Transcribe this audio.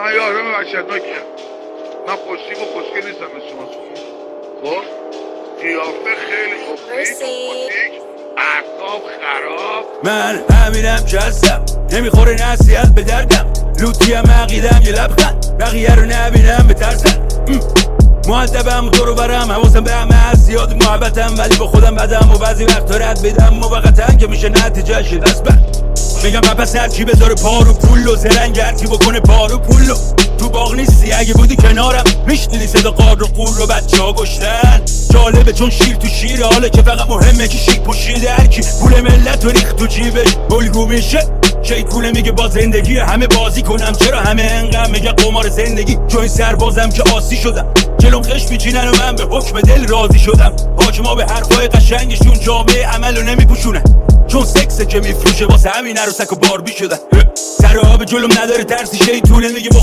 من یه آدم وحشتناکیم. من خوشتیب و خوشگل نیستم مثل شما. خب قیافه خیلی خوبی، اعصاب خراب. من همینم که هستم، نمیخوره نصیحت به دردم. لوتیم عقیدم یه لبخند، بقیه رو نبینم بترسم. مؤدبم و دورو برم، حواسم به همه هست، زیاد محبتم ولی با خودم بدم. و بعضی وقتا رد بدم موقتا که میشه نتیجه شه دست بد. میگم پس هر کی بذاره پارو پول و زرنگ هر کی بکنه پارو پولو. تو باغ نیستی اگه بودی کنارم میشنیدی صدا قار و قول رو بچه ها گشتن. جالبه چون شیر تو شیره، حاله که فقط مهمه که شیک پوشیده. هر کی پول ملت و ریخت تو جیبش الگو میشه. شیطونه میگه با زندگی همه بازی کنم، چرا همه انقدر میگه قمار زندگی. جای سربازم که آسی شدم، جلوم خش میچینن و من به حکم دل راضی شدم. حاکما به حرفای قشنگشون جامعه عملو نمیپوشونن، چون سکسه که میفروشه واسه همین عروسک و باربی شدن. سر آب جلوم نداره ترسی، شیطونه میگه بخور